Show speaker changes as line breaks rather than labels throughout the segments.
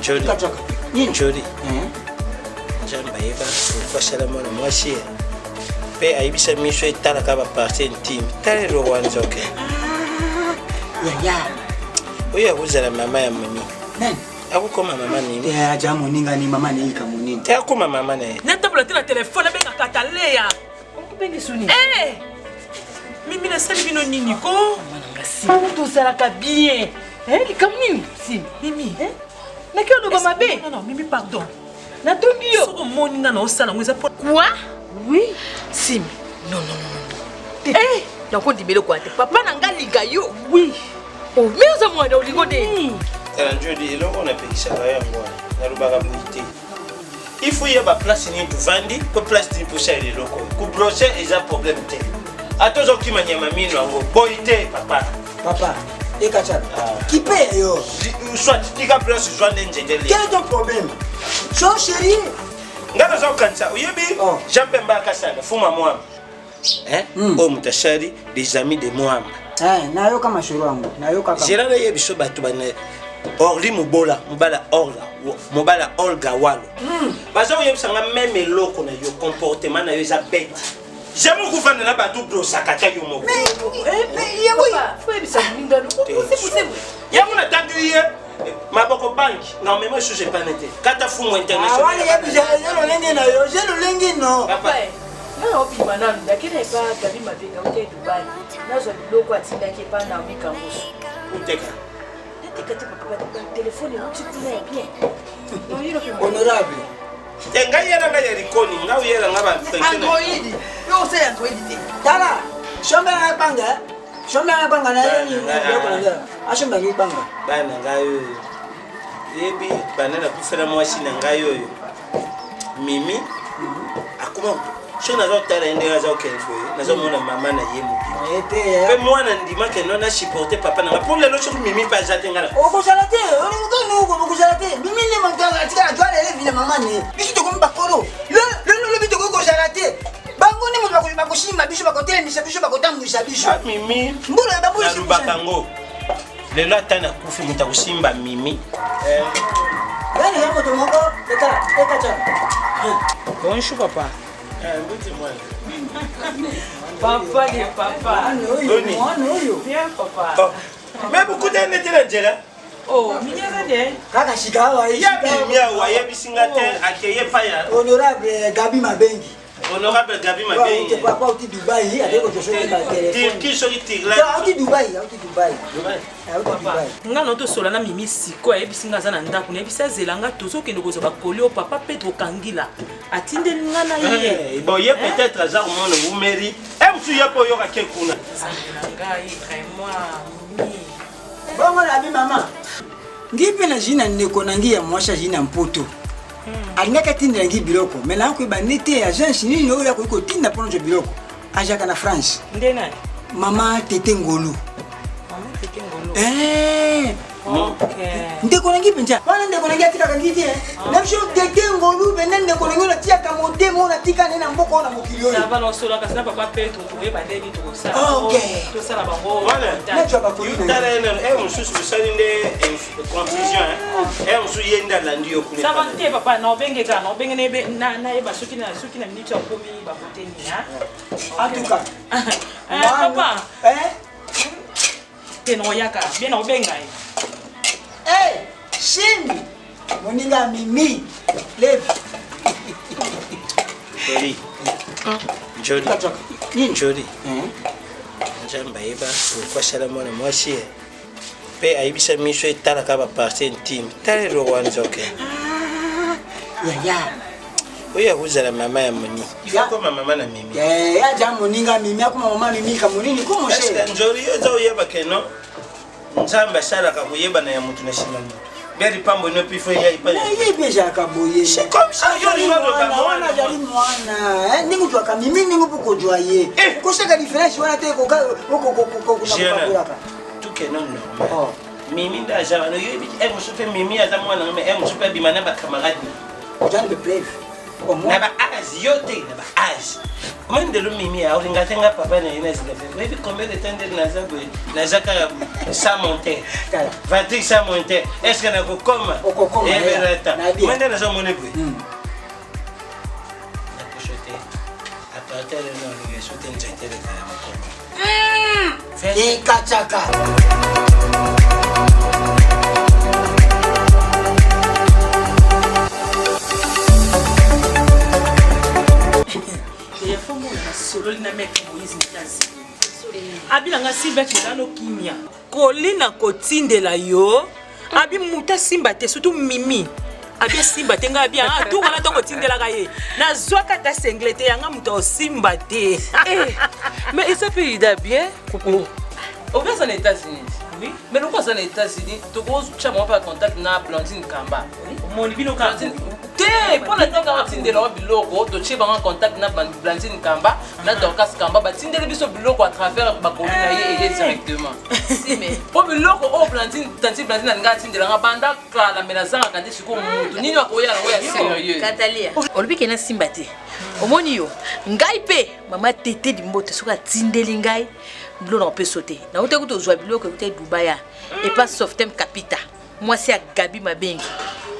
Joli.
Nini?
Joli. Jamba yeba kwa salama na mwasi. Pe aibisa miso etala ka ba partie intime. Tale lo wanzo ke.
Ya.
Oya kuzala mama ya mami.
Nani?
Akukoma mama nini?
Ya jamu ninga ni mama ni ika munini.
Te akuma mama na.
Natabula tena telefone benga katalea.
Bengi suni.
Mimi na sali bino nini ko?
Mana ngasi. Tu salaka bien. Likamni si.
Mimi,
Na kio ndo mabe?
Non, Mimi, pardon.
Na tongi yo.
Soko moninga na osala ngweza po.
Quoi? Oui.
Sim. Non. Nakondi belo kwa te. Papa nanga liga yo.
Oui.
Oh, mais oza mwana olingo de.
Tala njodi elongo na pekisa yango. Na rubaka buite. Il faut y avoir place ni tuvandi, ko place ni posa ile loko. Ku brosser eza problème te. Atozo kimanyama mino yango. Boite papa.
Papa, Ekachana. Qui paye yo?
Soit tika place joindre njendele.
Quel est ton problème? Son chéri.
Ngana zo kansa. Uyebi? Jambe mbaka sana. Fuma mwamba. O mutashari des amis de Moam.
Nayo kama shuru wangu. Nayo kaka.
Zirana yebiso batu bane Orli mubola, mubala orla, mubala Olga walo. Baza uyebisanga même loko na yo comportement na yo za bête. J'aime gouverner na batu bro sakata yo mo.
Mais yabo faut ebisa minga no. C'est
Yamu na tandu ye. Maboko bank. Non mais moi je sais pas nete. Kata fumo international.
Wali yebisa yelo lengi na yo, yelo lengi no.
papa. Na obi mananu dakene pa gabi mabenga uke Dubai. Nazo biloko atindaki pa na mikambusu.
Uteka.
Téléphone bien.
Honorable.
Ngai yera rikoni, ngau yera ngaba pension.
Android. Yo say Android te.
Tala, shomba na panga. Shomba na panga na yeni biloko na yo. Ashomba ni panga.
Bana ngayo. Yebi banana kufera mwasi na ngayo yo. Mimi akuma shona zo tala ndega zo kelfo. Nazo mona mama na yemu. Pe mwana ndima ke nona supporter papa na pour le locho Mimi pa jate ngala.
Okosalate, okosalate. Mimi ni mangala tika twale ele vile mama ni. Bisu to komba koro. Le bitu ko kosalate. Bango ni mutu bakoshima bisu bakotele misha bisu bakotamwisha bisu.
Mimi.
Mbula babu
shi bakango. Lelo atana kufi mutakusimba Mimi.
Gani hapo to moko? Eka.
Bonjour papa.
Mbuti mwana.
Papa ni papa. Bien papa.
Mais beaucoup d'années
Oh, minyana de.
Kaka shikawa hii.
Ya bimia wa yebisinga te akeye paya.
Honorable Gabi Mabengi.
Honorable Gabi Mabengi.
Papa uti Dubai, adeko to show ka téléphone.
Qui so tigla.
Uti Dubai.
Papa. Nga no to sola na Mimi siko ebisinga za na ndako ne bisa zelanga tozo kende kozo bakoli o papa Pedro Kangila. Atinde nga na ye.
Bon, ye peut-être azar mon umeri. Tu ya po yo ka kekuna.
Ngai vraiment Mimi.
Bongo la bi mama. Ngipe na jina ndeko nangi ya mwasha jina mpoto. Alingaka tinda ngi biloko. Mela ko ba nete agence nini yo ya ko tinda ponjo biloko. Ajaka na France.
Ndena.
Mama Tete Ngolu.
Mama Tete Ngolu. Okay.
Ndeko nangi penja. Bana ndeko nangi atika kangiti Na msho Tete Ngolu benende ndeko nangi na tia ka modemo na tika nena mboko na mokilio.
Ça va no sola ka sana papa Pedro to ba debi to sa.
Okay.
To sala bango.
Na chwa ba kuli.
Mususu salinde confusion on su yenda la ndio kule.
Ça va te papa na obenge ka na obenge nebe na eba suki na minute akomi ba koteni ha.
En tout cas.
Papa. Teno yaka bien obenga.
Shimi. Moninga Mimi. Leve.
Joli. Jamba yeba kwa salama na mwasi. Pe aibisa miso etala ka ba partie intime. Tale lo wanzo ke.
Ya.
Oya kuzala mama ya Mimi. Yako mama na Mimi.
Ya jamu ninga Mimi akuma mama Mimi kamunini ko moshe.
Njori yo zo yeba keno. Nzamba sala ka kuyeba na ya mutu na shimani. Beri pambo no pifo ya ipa.
Ye beja kaboye.
C'est comme ça yo ni mado ka
mwana jali mwana. Ningu tu aka Mimi ningu poko joye. Ko shaka difference wana te ko ko kuna ka.
Tout que non normal. Mimi da jawa no yo bi e mo super Mimi aza mwana me e mo super bi mana ba camarade.
Jean de Pleve.
na ba âge yo te na ba âge même de l'umimi a olinga tenga papa na ina zile mais combien de temps de naza ka ça monter Patrick ça monter est-ce que na ko comme et berata mwende na zo mone bwe na ko choter à partir de non les choter nzete de ya makoma
Ikachaka.
abilanga simba kilano kimia kolina kotindela yo abi muta simba te surtout mimi abi simba te nga bien tout kana to kotindela ka ye na zwaka ta senglete yanga muta simba te
mais il s'appelle Ida bien coucou au fait en États-Unis oui mais pourquoi ça en États-Unis tu poses chaque pas contact na Blandine Kamba
mon bino ka
pour la temps quand tu là biloko to che en contact na Blandine Kamba na Dorcas Kamba ba tindele biso biloko à travers ba kolina ye directement si mais pour biloko o Blandine tanti Blandine nga tindela nga banda kala menazanga kandi siko mutu nini akoya na oya sérieux
Katalia olobi kena simba te omoni yo ngai pe mama tete di mbote soka tindeli ngai blona on peut sauter na ote kuto zwa biloko kuta Dubai et pas Softem Capita moi c'est à Gabi Mabengi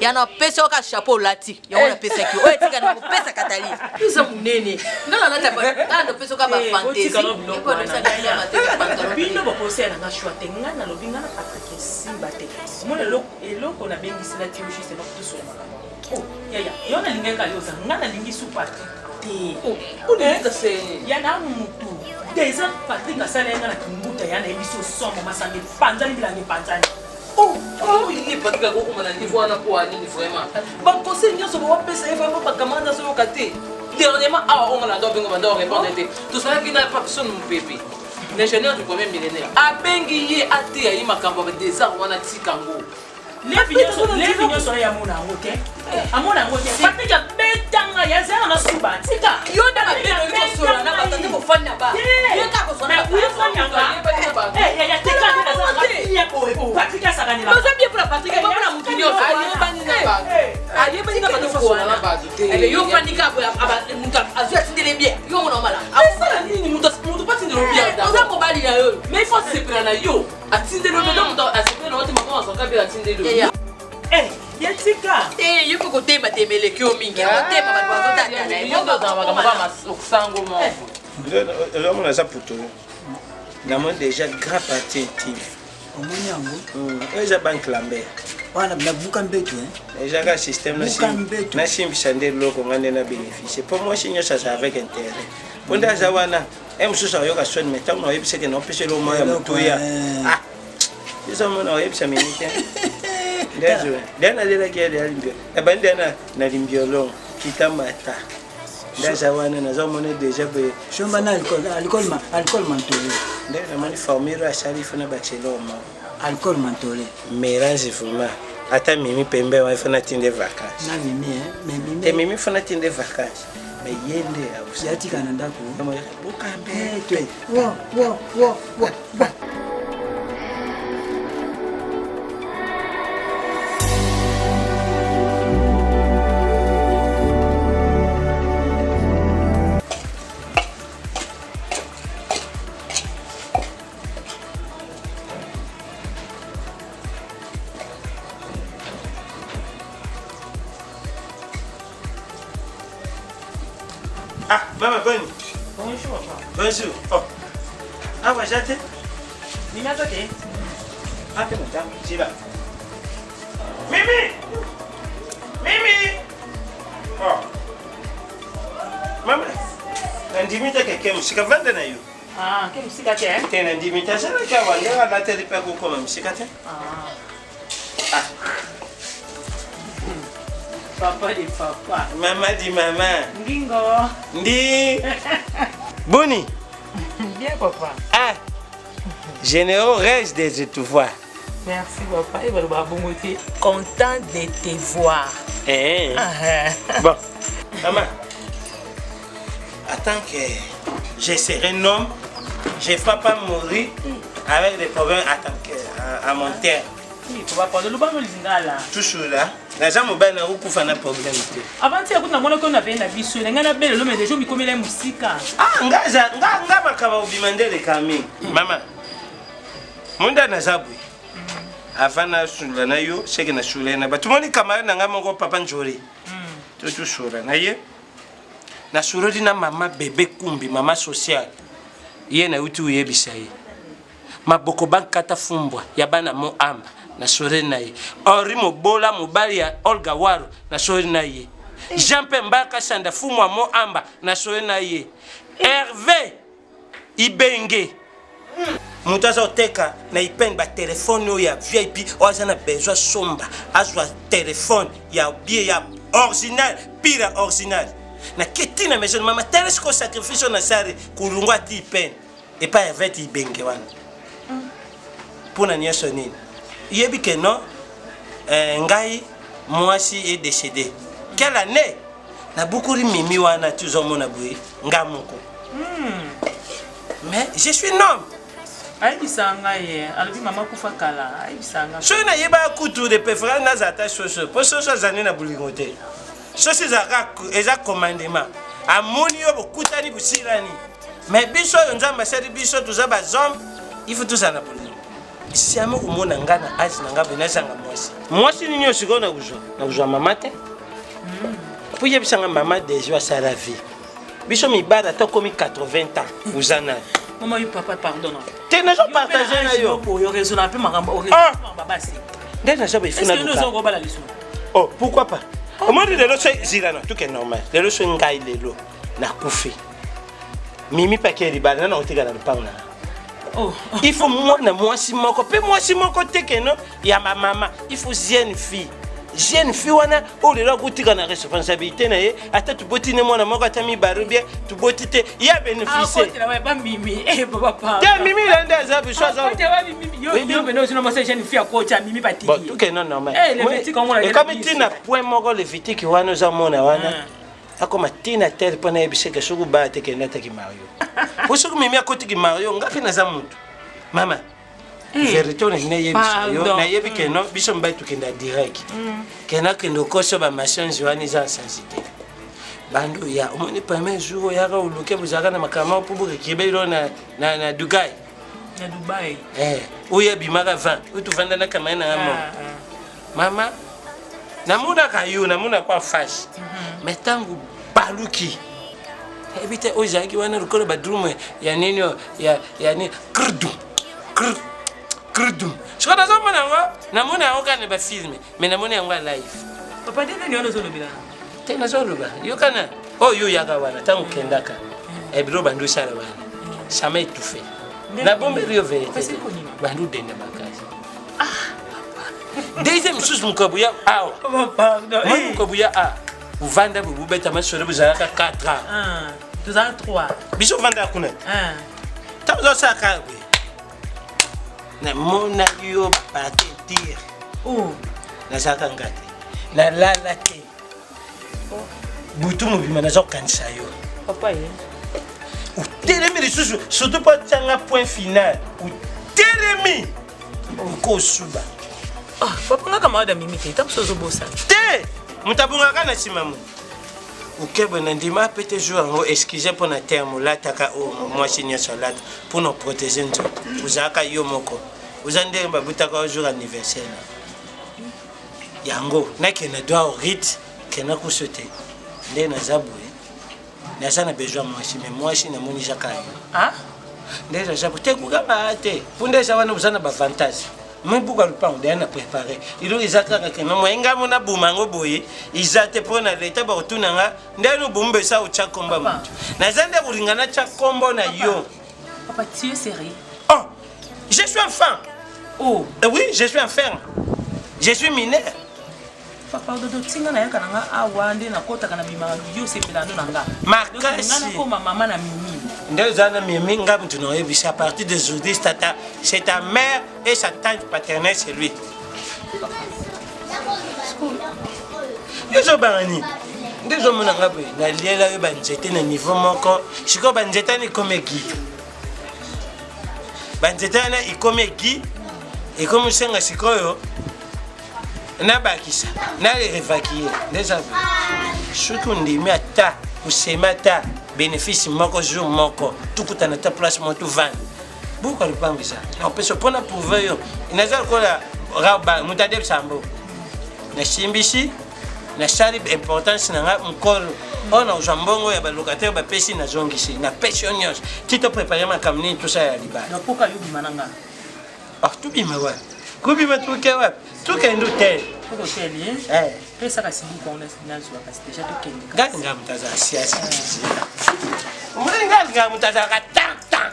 yana pesa ka chapeau lati yana pesa ki o etika na pesa Katalia iza munene ngala na taba ando pesa ka ba fantasy iko na sala ya mateka pantalon
bino bo poser na choix te ngana lobi ngana Patrick simba te mon eloko na bengi sila ti ushi c'est pas tout sur makamo ya yona lingeka yoza ngana lingi su Patrick te
on est c'est
yana mutu déjà Patrick asala ngana kimbuta yana ebiso somo masange panzani bila ni panzani
il n'est pas très gros comme on a niveau na pour aller vraiment ba conseil nyoso ba pesa eva ba kamanda so kate dernièrement on m'a donné on m'a répondre tout ça qui n'a pas besoin mon bébé l'ingénieur du premier millénaire a bengi ye ate ya makambo ba des arts wana tikango
les vignes sont ya mona ngote amona ngote Patrick betanga ya zana na suba tika
yo na beno yo sola na batate ko fanya ba yo ka ko sona ba
ya tika na zana ya ko Patrick sakani la
no bien pour Patrick ba pour mutu nyo ali bani na ba ali bani na ba ko na ba te yo panika aba mutu azu atindele bien yo mona mala asala nini mutu patindele bien da oza ko bali ya yo mais il faut se prendre na yo atindele bien mutu asepela na wote makoma soka bien atindele
yatika
yo faut côté batemele ki o mingi otema ba bazo tata na
yo ndo za ba ba masango mo
on a ça pour tout na moi déjà grand partie intime
Omoni yango
eza bank Lambert
wana na buka mbetu
déjà ka système na chimbisa nde loko ngane na bénéficier pour moi signer ça avec intérêt bonda za wana mususu ayoka swani meta mo yebise ke no pese lo moya mutuya isa mona yebisa minite ndezo dena lela ke ya limbio ebandena na limbio long kitamata ndaza wana nazo mona déjà be
shomba na alcool mantolé
ndena mani formiro a salifu na bachelor ma
alcool mantolé
mélange vraiment ata mimi pembe wa fana tinde vacances
na mimi mimi
te mimi fana tinde vacances mais yende abusa
yatika na ndako
bukambe
twe wo
Maman, bonne.
bonjour papa
Bonjour. Oh. Ah, ouais, j'attends.
ni na tote
Ah, t'es madame. C'est là. Mimi! Mimi! Oh. Maman. Nandimita quelqu'un, msika vanda na yo.
ke musika te
Tena ndimita sana kwa wanga na tele pa ko koma msika te.
papa de papa
Maman dit maman.
ngingo
Ndi. Boni.
bien papa
Ah. Généraux reste de te voir.
merci papa et ba bongo te content de te voir
Bon. Maman. Attends que je serai un homme, je ne vais pas mourir avec des problèmes à mon terre.
papa le ba mo lingala
Toujours là. naza mobali na okufa na problème te.
Avant tu écoute na mona ko na pe na biso na ngana bele lo mais déjà mi komela musika.
Ah nga bakaba obimandele kami. Mama. Munda na zabwe. Afana sula na yo seke na sula na batumoni kamara na nga moko papa njori. Tu sura na ye. Na surodi na mama bébé kumbi mama social. Ye na utu yebisa ye. Maboko bankata fumbwa ya bana mo amba na sore na ye. Ori mobola mobali ya Olga Waro na sore na ye. Jean Pembaka sanda fumwa mo amba na sore na ye. Hervé Ibenge. Mutaza oteka na ipen ba téléphone ya VIP oza na besoin somba azwa téléphone ya bien ya original pire original. Na ketina maison mama telesco sacrifice na sare kulungwa ti pen et pas Hervé Ibenge wana. Pour na nyesho nini yebi que non ngai mwasi est décédé quelle année na bukuri mimi wana tuzo mona boye ngamoko mais je suis un homme
Aïe bisanga ye alobi mama kufa kala aïe bisanga
so na yeba kutu de préférence na zata soso po soso zani na bulingote soso eza commandement amoni yo bokutani busilani mais biso nzamba seri biso tuza ba zombe il faut tous en appeler. Si amo kumona ngana azi nanga benasanga mwasi nini osiko na kuzwa mama te puye bisanga mama déjà sa la vie biso mibada to komi 80 ans uzana
maman yo papa pardon
te na jo partager na yo
yo raison un peu makambo baba si
déjà ça ifuna
duka
oh pourquoi pas au moins de l'autre zirana tout est normal de l'autre ngai lelo na kufi mimi pakeli bana na otika na mpanga. Oh. Il faut moi si moko pe moi si moko tekeno ya ma maman il faut jeune fille wana o le kutika na responsabilité na ye ata tu botine mwana moko atami barubie tu botite ya bénéficier
ah ba mimi papa
te mimi lenda za biso za
yo beno sino mose jeune fille akocha mimi patiki
bon tout que non normal
le petit comme on
et comme tina point moko le vitiki wana za mona wana akoma tina tel pona ebiseke suku ba tekena taki Mario poso mimi akotiki Mario ngapi na za mutu mama vérité on est yebisa yo na yebi que non biso mbai tukenda direct kena kendo koso ba machine joani za sensité bando ya omoni premier jour ya ka uluke buzaka na makama pubuke kibelo na Dubai oya bimaka 20 utuvanda na kama na ngamo mama namuna kayo namuna kwa fash metangu baluki ebite ojaki wana rukolo badrume ya nini ya ni krdu shikata zoma nanga namuna yoka ne ba filme mais namuna yango live
papa dena ni ono zolobila
tena zoluba yokana yo yaka wana tangu kendaka ebiro bandu sala wana sama etufe na bombe rio vérité bandu dende bakazi deuxième chose mukabuya awa
pardon
mukabuya a uvanda bubeta masore buzalaka 4 ans
tu as 3
biso vanda kuna tazo saka na mona yo pate dire na saka ngate na lala te butu mobima na zokanisa yo
papa ye
utelemi lisusu surtout pas tanga point final utelemi ko suba
papa nga kama ada mimi te tabuso bosa
te mutabunga kana simamu ukebe na ndima pete jour ngo excuser pour na terme la taka o mwasi nya salade pour nous protéger nzo uzaka yo moko uzande babutaka jour anniversaire yango nakena doit au rite kena kusote nde na zabwe na sana besoin mwasi mais mwasi na moni jaka nde na zabwe te kugaba te punde sawana uzana ba avantage Mbuka lupango de na préparer. Il izaka ka no mwenga mona bumango boye izate pona leta ba kutunanga ndenu bumbe sa ucha komba mutu. Na zande kulingana cha kombo na yo.
Papa tu es sérieux?
Oh, je suis enfant.
Oh,
oui, je suis enfant. Je suis mineur.
Papa dodo tinga na yaka nanga awande na kota kana bima yo sepelando nanga.
Makasi.
Ngana ko mama na mimi.
Ndezana mimi ngabu tunoyebisa à partir d'aujourd'hui c'est ta mère et sa tante paternelle c'est lui. Yeso bani. Ndezo mona ngabu na liela yo banjete na niveau moko. Shiko banjete ni komeki. Banjete na ikomeki. Et comme senga sikoyo nabakisa narevakie ndeza soki ondimi ata osema ata bénéfice moko jour moko tukutana ta place moto vanda buka lupango eza naopesa mpona prouve yo naza lokola raba moto adep sambo nasimbisi nasali importance na nga mokolo oyo nazwa mbongo ya balocataire bapesi nazongisi napesi yo nyonso ti toprépare makambo nini tosala ya libala
napoka yo bima na nga
tubima wapi kubima tuke wapi tukende hotel
hotel pesa kasi buka nazwa kasi deja tokende
ngai nga moto azala siasi omoni ngai nga moto azalaka tantan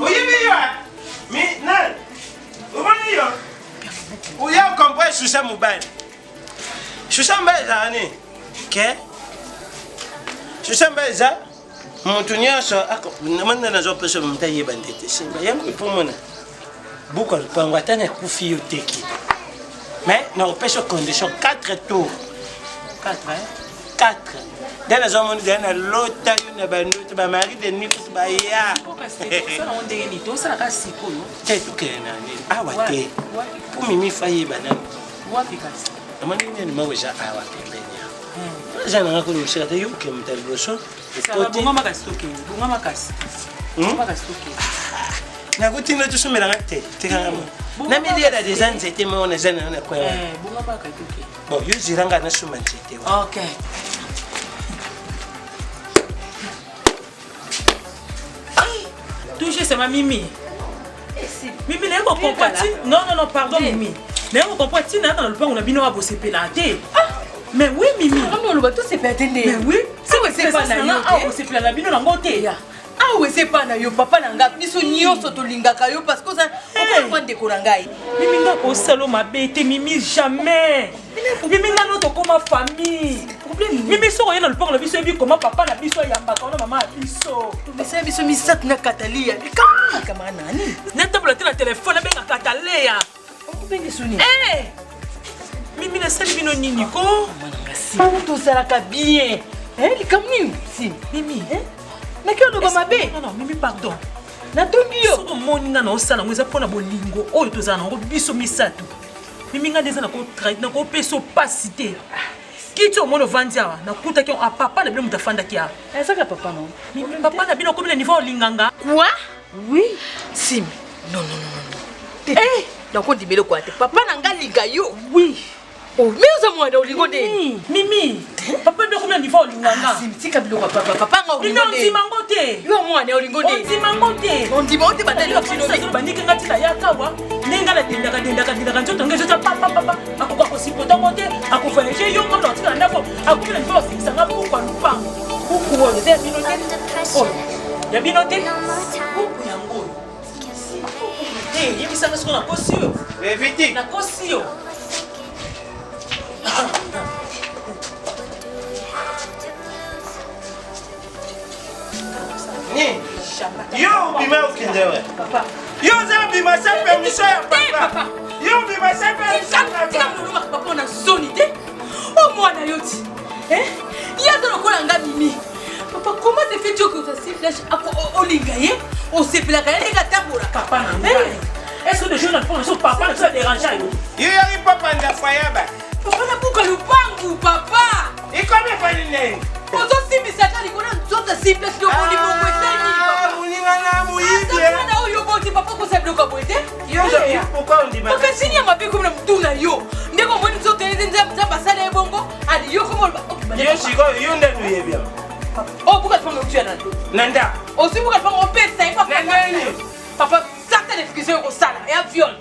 oyebi yo nan omoni yo oya okompre susa mobali susa mobali ezala nini ke susa mobali eza moto nyonso namanda nazopesa moto ayeba ndete simba yango epomona buka lupango ata nakufi yo teki mais naopesa condition 4 tours 4 dès nazomoni dee na lota yo na bandoto bamari de nikutu baya te tukele na nini awa te po mimi fa yeba nani amoni nini mawe eza awa pembeni eza nanga koloseka te yo oke moto liboso nakotinga tosomelanga te tekanga mo na miliela deza nzete moko naza nayo na kwaya bon yo ziranga nasoma nzete
touché c'est ma Mimi. Mimi n'est pas compatible. Non, pardon Mimi. N'est pas compatible dans le plan on a bien bosser pélaté. Mais oui Mimi.
Non, le bateau c'est pété.
Mais oui.
C'est pas na yo.
Ah, bosser pélaté bino na ngote.
Ah ouais, c'est pas na yo papa nanga biso nyonso tolingaka yo parce que ça on va décorer ngai.
Mimi nga ko salo mabete Mimi jamais. Mimi nga no to comme famille. Mimi so yena le port la biso bi comment papa na biso yamba kana mama biso.
Mais ça biso mi sat na katalia. Kama nani?
Na tabla la téléphone benga katalia.
On bengi suni.
Mimi na sali bino nini ko?
Mananga si. To sala ka bien. Li kam nini? Si.
Mimi,
na ki ono ba mabe?
Non, Mimi pardon.
Na tongi yo.
So moninga na osala ngweza pona bolingo oyo tozana ngo biso misatu. Mimi nga deza na ko trade na ko peso pasité. Kiti omono vandia na kuta ki a papa na bino mutafanda ki a.
Ezaka papa non.
Mimi papa na bino ko bino niveau linganga.
Quoi? Oui. Sim. Non. Donc on dit mais quoi? Papa nanga linga yo. Oui. Oh, mais aux amours de Olingo de
Mimi, papa bien combien niveau Olinganga?
Si kabilo papa nga Olingo de.
On dit mangote.
Yo moi ne Olingo de.
On dit mangote.
On dit mangote batali yo
kino de. Bandiki ngati la yakawa. Nenga la dendaka nzoto ngeza papa. Akoko ko sipota ngote, akofanya je yo ngomba tika ndafo. Akofanya ndafo sanga kwa lupango. Kuku wo de binote. Oh. Ya binote. Kuku yango. Yebi sanga sona kosio.
Vite.
Na kosio.
Yo bima ukindewe. Yo za bima sa permission ya papa. Yo bima sa permission ya
papa. Papa na zone te. Oh mwana yoti. Ya to lokola nga Mimi. Papa comment c'est fait que ça siffle à Olingaye? On se pela ka ndeka tabora
papa na ngai. Est-ce que les jeunes enfants sont papa ça dérange yo?
Yo yari papa nda fayaba.
Papa na buka lupangu papa.
Et comment faire nini?
Ozo simbi sata likona nzoto simbi sio boni bongo etani papa.
Muninga na muibi.
Na oyo boti papa ko sablo ka boite.
Yo je pourquoi on dit ba?
Parce que sinya mabe ko na mtuna yo. Ndeko moni nzoto nzenza mzamba sala ebongo ali yo ko
yo siko yo nda nuyebi.
Oh buka tfanga kutia na ndo.
Nanda.
Osi buka tfanga opesa papa.
Nani?
Papa sata les figures au sala et à viol.